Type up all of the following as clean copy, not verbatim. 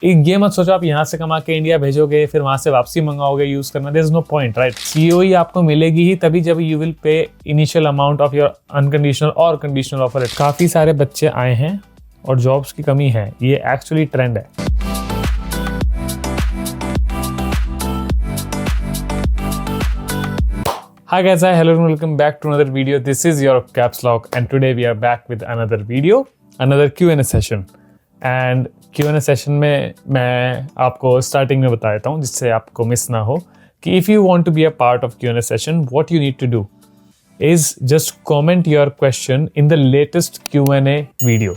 ये मत सोचो आप यहाँ से कमा के इंडिया भेजोगे फिर वहां से वापसी मंगाओगे यूज करना, there is no point, right. COE आपको मिलेगी ही तभी जब you will pay initial amount of your unconditional और कंडीशनल ऑफर। काफी सारे बच्चे आए हैं और जॉब्स की कमी है, ये एक्चुअली ट्रेंड है। Hi guys, hello and welcome back to another video. This is your Caps Lock and today we are back with another video, another Q&A session. And Q&A session में मैं आपको starting में बता देता हूँ जिससे आपको मिस ना हो कि if you want to be a part of Q&A session, what you need to do is just comment your question in the latest Q&A video.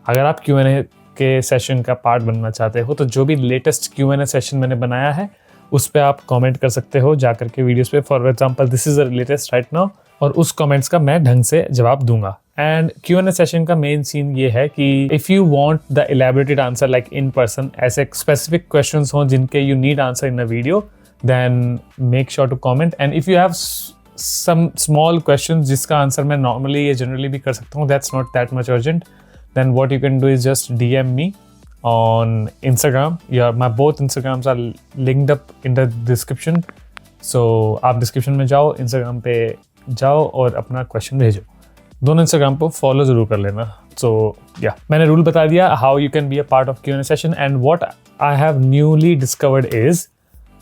अगर आप Q&A के सेशन का पार्ट बनना चाहते हो तो जो भी लेटेस्ट Q&A सेशन मैंने बनाया है उस पर आप कमेंट कर सकते हो जाकर के वीडियोस पे। For example this is the latest right now, और उस कमेंट्स का मैं ढंग से जवाब दूंगा। एंड Q&A सेशन का मेन सीन ये है कि if you want the elaborated answer like in person, ऐसे स्पेसिफिक क्वेश्चंस हों जिनके you need answer in a video, then make sure to comment. And if you have some small questions जिसका answer मैं normally या generally भी कर सकता हूँ, that's not that much urgent, then what you can do is just DM me on Instagram. My both Instagrams are linked up in the description. So आप description में जाओ, Instagram पे जाओ और अपना क्वेश्चन भेजो। दोनों Instagram को फॉलो ज़रूर कर लेना। So yeah, मैंने रूल बता दिया how you can be a part of Q&A session and what I have newly discovered is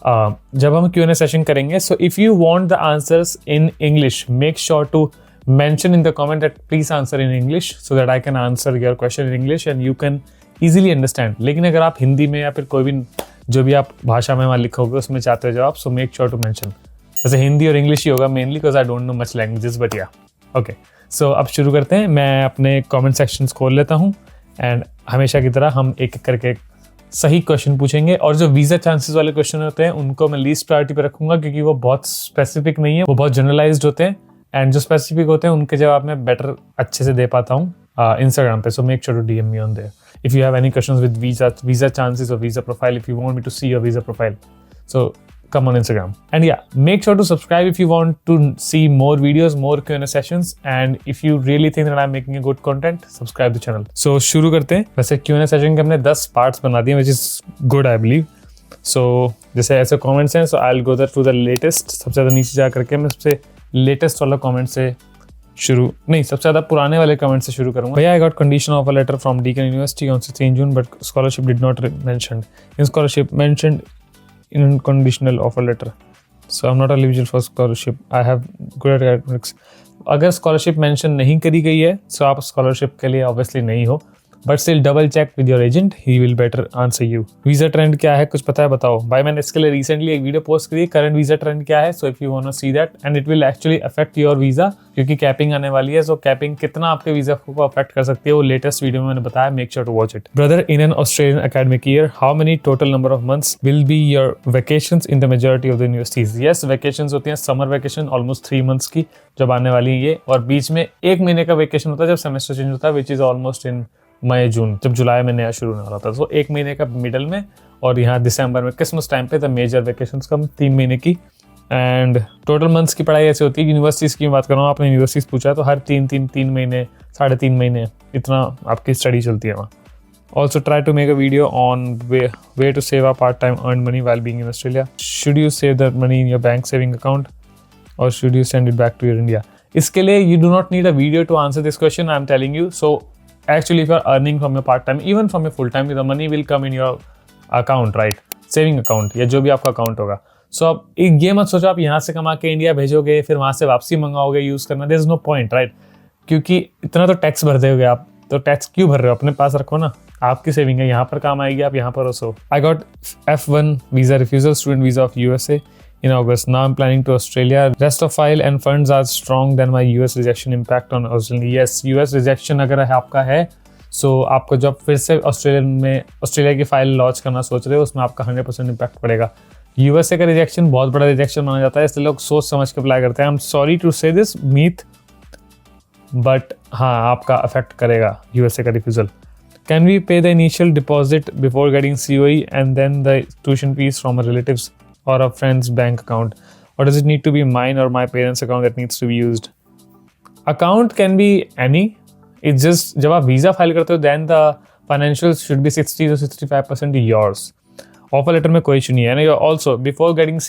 जब हम Q&A session करेंगे, so if you want the answers in English, make sure to mention in the comment that please answer in English so that I can answer your question in English and you can easily understand. लेकिन अगर आप हिंदी में या फिर कोई भी जो भी आप भाषा में वहाँ लिखोगे उसमें चाहते हो जवाब, so make sure to mention. वैसे हिंदी और इंग्लिश ही होगा mainly because I don't know much languages, but yeah. Okay. So अब शुरू करते हैं। मैं अपने comment sections खोल लेता हूँ and हमेशा की तरह हम एक एक करके सही क्वेश्चन पूछेंगे। और जो वीज़ा चांसेस वाले क्वेश्चन होते हैं उनको मैं लीस्ट प्रायोरिटी पे रखूंगा क्योंकि वो बहुत स्पेसिफिक नहीं है, वो बहुत जनरलाइज्ड होते हैं एंड जो स्पेसिफिक होते हैं उनके जवाब मैं बेटर अच्छे से दे पाता हूँ इंस्टाग्राम पे। So make sure to DM me on there if you have any questions with visa chances और visa profile, if you want me to see your visa profile, so come on Instagram. And yeah, make sure to subscribe if you want to see more videos, more Q&A sessions, and if you really think that I'm making a good content, subscribe the channel. So शुरू करते हैं। वैसे Q&A session के हमने 10 parts बना दिए, which is good I believe. So जैसे ऐसे comments हैं, so I'll go there to the latest. सबसे ज़्यादा नीचे जा करके मैं सबसे latest वाला comment से सबसे ज़्यादा पुराने वाले comment से शुरू करूँगा। भैया, I got conditional offer letter from Deakin University on 16 June, but scholarship did not mentioned. In scholarship mentioned in conditional offer letter, so I'm not eligible for scholarship. I have good at academics. अगर scholarship mention नहीं करी गई है so आप scholarship के लिए obviously नहीं हो, but still double check with your agent, he will better answer you. Visa trend क्या है कुछ पता है बताओ भाई। मैंने इसके लिए रिसेंटली एक वीडियो पोस्ट करी, करंट वीज़ा ट्रेंड क्या है, so if you wanna see that and it will actually affect your visa क्योंकि कैपिंग आने वाली है, so कैपिंग कितना आपके वीज़ा को अफेक्ट कर सकती है वो लेटेस्ट वीडियो में मैंने बताया, make sure to watch it. Brother, in an Australian academic year how many total number of months will be your vacations in the majority of the universities. Yes, vacations होती हैं summer vacation almost 3 months की जब आने वाली है ये, और बीच में 1 महीने का वेकेशन होता है जब सेमेस्टर चेंज होता है, विच इज ऑलमोस्ट इन मई जून, जब जुलाई में नया शुरू होने वाला था। तो 1 महीने का मिडल में, और यहाँ दिसंबर में क्रिसमस टाइम पे द मेजर वेकेशंस कम 3 महीने की। एंड टोटल मंथ्स की पढ़ाई ऐसी होती है, यूनिवर्सिटीज़ की बात कर रहा हूँ, आपने यूनिवर्सिटीज़ पूछा तो हर 3 महीने 3.5 महीने इतना आपकी स्टडी चलती है वहाँ। Also try to make a video on way to save a part time earn money while being in Australia. Should you save that money in your bank saving account और should you send it back to your India. इसके लिए you do not need a video to answer this question, I am telling you. So actually if you are earning from your part time, even from your full time, the money will come in your account, right, saving account या जो भी आपका account होगा। सो अब ये मत सोचो आप यहाँ से कमा के इंडिया भेजोगे फिर वहाँ से वापसी मंगाओगे यूज करना, there is no point, right. क्योंकि इतना तो टैक्स भर दोगे आप, तो टैक्स क्यों भर रहे हो, अपने पास रखो ना, आपकी सेविंग है, यहाँ पर काम आएगी, आप यहाँ पर हो। So I got F1 visa refusal, student visa of USA in August. Now I'm planning to Australia. Rest of file and funds are strong than my US rejection impact on Australia. Yes, US rejection अगर है आपका है, so आपको जब फिर से Australia की file launch करना सोच रहे हो उसमें आपका 100% इम्पैक्ट पड़ेगा। USA का रिजेक्शन बहुत बड़ा रिजेक्शन माना जाता है, इसलिए लोग सोच समझ के अप्लाई करते हैं। आई एम सॉरी टू से दिस मीथ, बट हाँ आपका अफेक्ट करेगा USA का refusal. Can we pay the initial deposit before getting COE and then the tuition fees from our relatives or a friend's bank account, or does it need to be mine or my parents' account that needs to be used? Account can be any. It's just जब आप visa file करते हो then the financials should be 60 to 65% yours. Offer letter में कोई issue नहीं है ना। Also before getting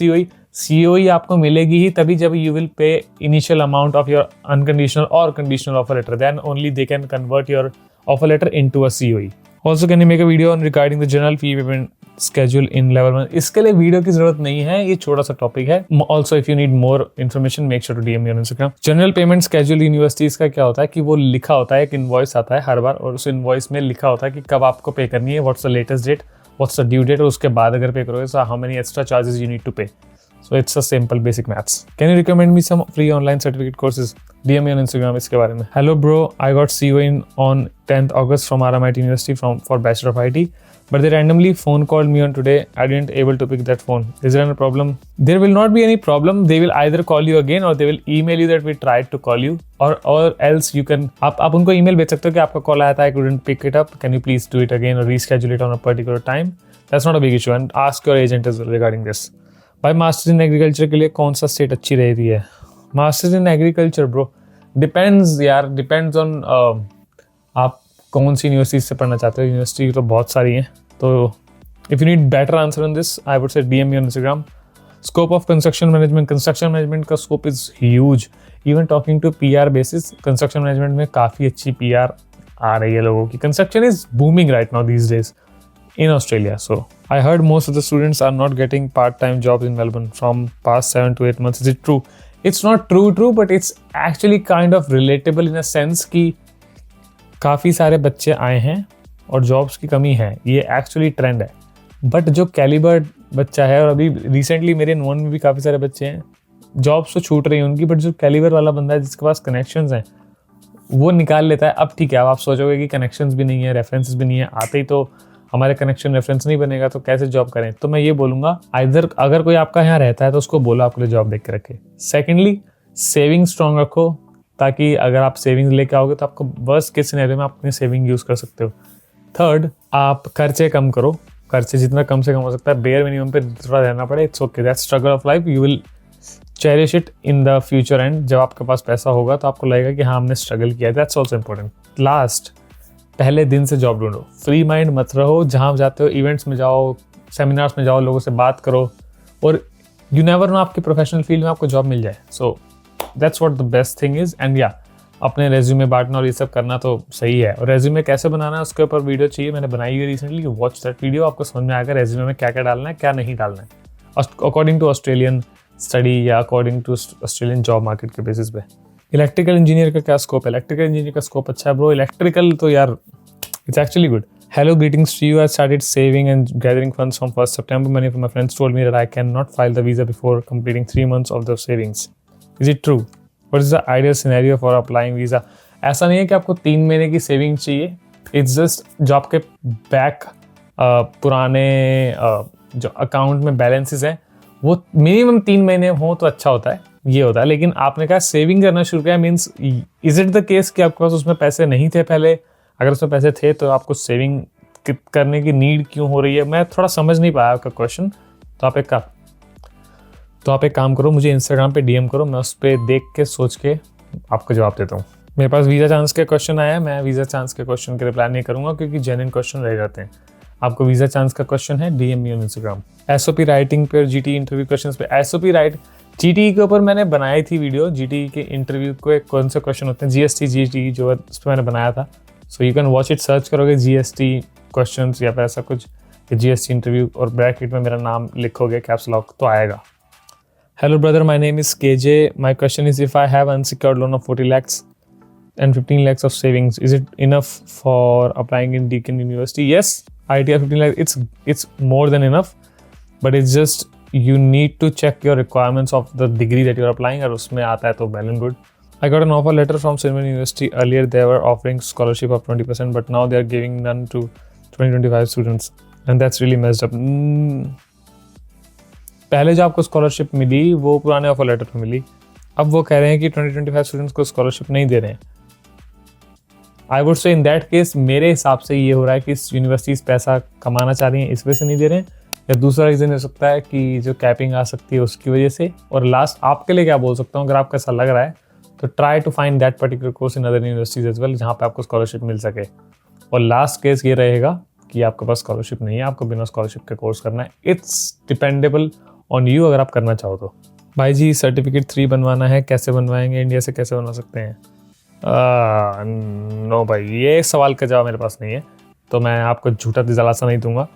COE आपको मिलेगी ही तभी जब you will pay initial amount of your unconditional और conditional offer letter, then only they can convert your offer letter into a COE। Also can you make a video on regarding the general fee payment schedule in level 1? इसके लिए video की जरूरत नहीं है, ये छोटा सा टॉपिक है। Also if you need more information make sure to DM me on Instagram। General payment schedule universities का क्या होता है कि वो लिखा होता है, एक इनवॉइस आता है हर बार और उस इनवॉइस में लिखा होता है कि कब आपको पे करनी है, what's the latest date, what's the due date, और उसके बाद अगर पे करोगे so how many extra charges you need to pay. So it's a simple basic maths. Can you recommend me some free online certificate courses? DM me on Instagram इसके बारे में। Hello bro, I got COE on 10th August from RMIT University for Bachelor of IT, but they randomly phone called me on today. I didn't able to pick that phone. Is there any problem? There will not be any problem. They will either call you again or they will email you that we tried to call you, or else you can आप उनको email भेज सकते हो कि आपका call आया था, I couldn't pick it up. Can you please do it again or reschedule it on a particular time? That's not a big issue, and ask your agent as well regarding this. भाई masters in agriculture के लिए कौन सा state अच्छी रहती है? Masters in agriculture bro depends यार, depends on आप कौन सी यूनिवर्सिटी से पढ़ना चाहते हो। यूनिवर्सिटी तो बहुत सारी हैं, तो if you need better answer on this I would say DM me on Instagram। Scope of construction management का scope is huge. Even talking to PR basis, construction management में काफ़ी अच्छी PR आ रही है लोगों की। Construction is booming right now these days in Australia. So I heard most of the students are not getting part-time jobs in Melbourne from past 7 to 8 months. Is it true? It's not true, but it's actually kind of relatable in a sense कि काफ़ी सारे बच्चे आए हैं और jobs की कमी है, ये एक्चुअली ट्रेंड है। बट जो कैलिबर्ड बच्चा है, और अभी रिसेंटली मेरे नोन में भी काफ़ी सारे बच्चे हैं, जॉब्स तो छूट रही हैं उनकी, बट जो कैलिबर वाला बंदा है जिसके पास कनेक्शंस हैं वो निकाल लेता है। अब ठीक है, अब आप सोचोगे कि कनेक्शंस भी नहीं है, रेफरेंसेस भी नहीं है, आते ही तो हमारे कनेक्शन रेफरेंस नहीं बनेगा तो कैसे जॉब करें। तो मैं ये बोलूँगा आइदर अगर कोई आपका यहाँ रहता है तो उसको बोलो आपके लिए जॉब देख के रखे। सेकेंडली सेविंग स्ट्रॉन्ग रखो, ताकि अगर आप सेविंग्स लेके आओगे तो आपको वर्स्ट केस सिनेरियो में आप अपनी सेविंग यूज़ कर सकते हो। थर्ड, आप खर्चे कम करो, खर्चे जितना कम से कम हो सकता है बेयर मिनिमम पे थोड़ा रहना पड़े, it's okay, that's struggle of life, you will cherish it in the future and जब आपके पास पैसा होगा तो आपको लगेगा कि हाँ हमने स्ट्रगल किया है, दैट्स ऑल्सो इंपॉर्टेंट। लास्ट, पहले दिन से जॉब ढूंढो, फ्री माइंड मत रहो, जहाँ जाते हो इवेंट्स में जाओ, सेमिनार्स में जाओ, लोगों से बात करो, और यू नेवर नो आपकी प्रोफेशनल फील्ड में आपको जॉब मिल जाए। So that's what the best thing is. And या अपने रेज्यूमे बांटना और ये सब करना तो सही है, और रेज्यूमे कैसे बनाना है उसके ऊपर वीडियो चाहिए, मैंने बनाई हुई रिसेंटली, वॉच दैट वीडियो, आपको समझ में आएगा रेज्यूमे में क्या क्या डालना है क्या नहीं डालना है, अकॉर्डिंग टू ऑस्ट्रेलियन स्टडी या according to Australian job market के बेसिस पे। इलेक्ट्रिकल इंजीनियर का क्या स्कोप है? इलेक्ट्रिकल इंजीनियर का स्कोप अच्छा है ब्रो। इलेक्ट्रिकल तो यार it's actually good. Hello, greetings to you. I started saving and gathering funds from 1st September. Many of my friends told me that I cannot file the visa before completing 3 months of the savings. Is it true? What is the ideal scenario for applying visa? ऐसा नहीं है कि आपको 3 महीने की saving चाहिए। It's just जो आपके बैक पुराने जो अकाउंट में बैलेंसेस हैं वो मिनिमम 3 महीने हो तो अच्छा होता है, ये होता है। लेकिन आपने कहा सेविंग करना शुरू किया, means is it the case कि आपके पास उसमें पैसे नहीं थे पहले? अगर उसमें पैसे थे तो आपको सेविंग करने की नीड क्यों हो रही है? मैं थोड़ा समझ नहीं पाया आपका क्वेश्चन। तो आप एक काम करो, मुझे इंस्टाग्राम पे DM करो, मैं उस पर देख के सोच के आपको जवाब देता हूँ। मेरे पास वीज़ा चांस के क्वेश्चन आया है, मैं वीज़ा चांस के क्वेश्चन के रिप्लाई नहीं करूँगा क्योंकि जेन्युइन क्वेश्चन रह जाते हैं। आपको वीज़ा चांस का क्वेश्चन है, DM me on Instagram। SOP writing पे और GT इंटरव्यू क्वेश्चन पे। SOP राइट GT के ऊपर मैंने बनाई थी वीडियो, GT के इंटरव्यू को कौन से क्वेश्चन होते हैं, GST GT जो है उस पर मैंने बनाया था। So you can watch it, search करोगे GST क्वेश्चंस या फिर ऐसा कुछ GST इंटरव्यू और ब्रैकेट में मेरा नाम लिखोगे कैप्स लॉक तो आएगा। Hello brother, my name is KJ। My question is if I have unsecured loan of 40 lakhs and 15 lakhs of savings, is it enough for applying in Deakin University? Yes, ITR 15 lakhs, it's more than enough, but it's just you need to check your requirements of the degree that you're applying, और उसमें आता है तो well and good। I got an offer letter from Silverman University. Earlier they were offering scholarship of 20%, but now they are giving none to 2025 students, and that's really messed up. पहले जो आपको scholarship मिली वो पुराने offer letter में मिली, अब वो कह रहे हैं कि 2025 स्टूडेंट्स को स्कॉलरशिप नहीं दे रहे हैं। आई वुड से इन दैट केस मेरे हिसाब से ये हो रहा है कि यूनिवर्सिटीज़ पैसा कमाना चाह रही हैं, इस वजह से नहीं दे रहे हैं, या दूसरा रीज़न हो सकता है कि जो कैपिंग आ सकती है उसकी वजह से। और लास्ट आपके लिए क्या बोल सकता हूँ, अगर आपको ऐसा लग रहा है तो try to find that particular course in other universities as well जहाँ पे आपको स्कॉलरशिप मिल सके। और लास्ट केस ये रहेगा कि आपके पास स्कॉलरशिप नहीं है, आपको बिना स्कॉलरशिप के कोर्स करना है। इट्स डिपेंडेबल ऑन यू अगर आप करना चाहो तो। भाई जी सर्टिफिकेट 3 बनवाना है, कैसे बनवाएंगे, इंडिया से कैसे बनवा सकते हैं? नो भाई, ये सवाल का जवाब मेरे पास नहीं है, तो मैं आपको झूठा दिलासा नहीं दूंगा।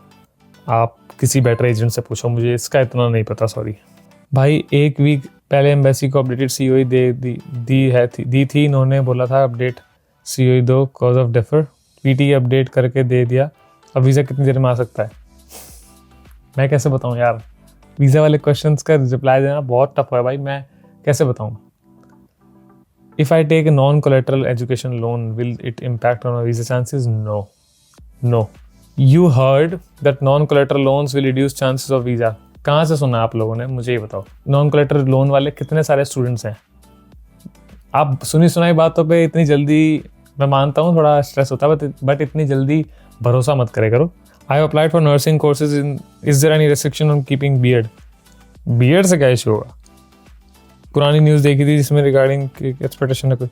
आप किसी बेटर एजेंट से पूछो, मुझे इसका इतना नहीं पता, सॉरी। भाई 1 वीक पहले एम्बेसी को अपडेटेड COE दी थी, इन्होंने बोला था अपडेट COE दो cause of defer, PT update करके दे दिया, अब वीज़ा कितनी देर में आ सकता है? मैं कैसे बताऊं यार, वीज़ा वाले क्वेश्चंस का रिप्लाई देना बहुत टफ है भाई, मैं कैसे बताऊं? If I take a non-collateral education loan, will it impact on my visa chances? No. You heard that non-collateral loans will reduce chances of visa. कहाँ से सुना आप लोगों ने, मुझे ये बताओ। non-collateral लोन वाले कितने सारे स्टूडेंट्स हैं? आप सुनी सुनाई बातों पे इतनी जल्दी, मैं मानता हूँ थोड़ा स्ट्रेस होता है, बट इतनी जल्दी भरोसा मत करे करो। I have applied for nursing courses is there any restriction on keeping beard? Beard से क्या इशू होगा? पुरानी न्यूज़ देखी थी जिसमें रिगार्डिंग एक्सपेक्टेशन है कोई,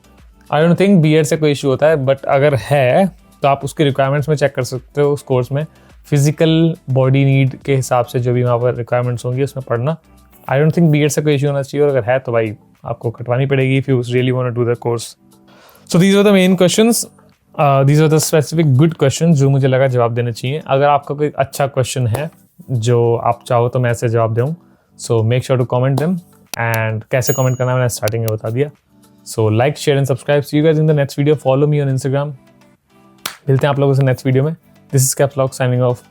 आई डोंट थिंक बीएड से कोई इशू होता है, बट अगर है तो आप उसके रिक्वायरमेंट्स में चेक कर सकते हो। उस कोर्स में फिजिकल बॉडी नीड के हिसाब से जो भी वहाँ पर रिक्वायरमेंट्स होंगी उसमें पढ़ना। आई डोंट थिंक बीएड से कोई इशू होना चाहिए, और अगर है तो भाई आपको कटवानी पड़ेगी if you really want to do the course. So these are the main questions, these are the specific good question जो मुझे लगा जवाब देने चाहिए। अगर आपका कोई अच्छा क्वेश्चन है जो आप चाहो तो मैं ऐसे जवाब दूँ, so make sure to comment them. And कैसे कमेंट करना मैंने स्टार्टिंग में बता दिया। So like share and subscribe, see you guys in the next video, follow me on Instagram. मिलते हैं आप लोगों से नेक्स्ट वीडियो में। This is caps lock signing of.